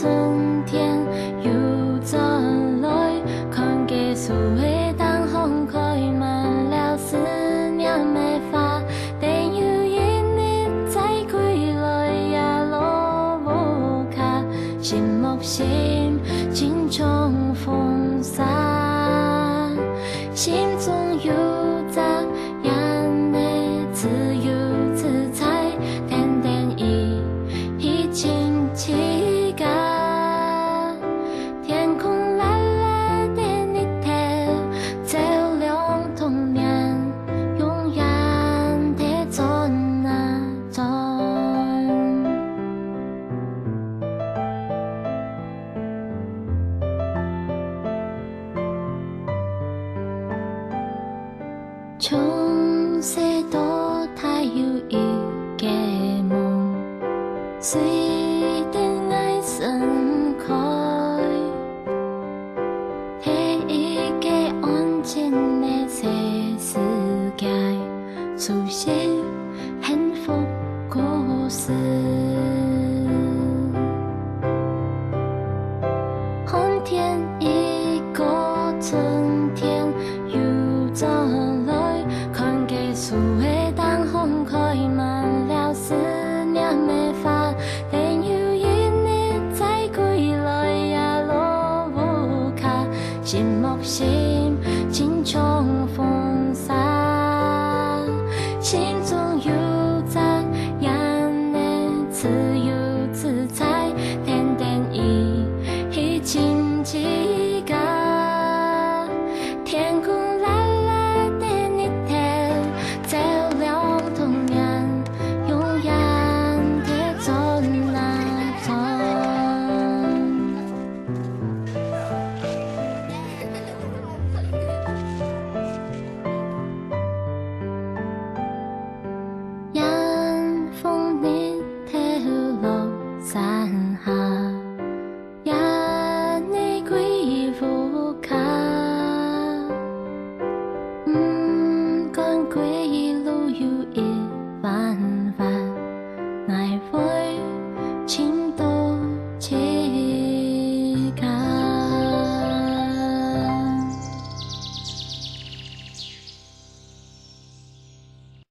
春天又再来，看见树的灯红开满了思念的花，但有一日再归来也落无卡，心木心轻重风沙，心中有着眼泪自由自在，淡淡一清气感。天空蓝蓝的你头，照亮童年，永远的转啊转。从小到大有一个梦，随等爱盛开，睇一个安静的小世界，书写幸福故事。看见一个春天又再来，看见树的灯红开满了思念的花，但有一日再归来也落无卡，心木心。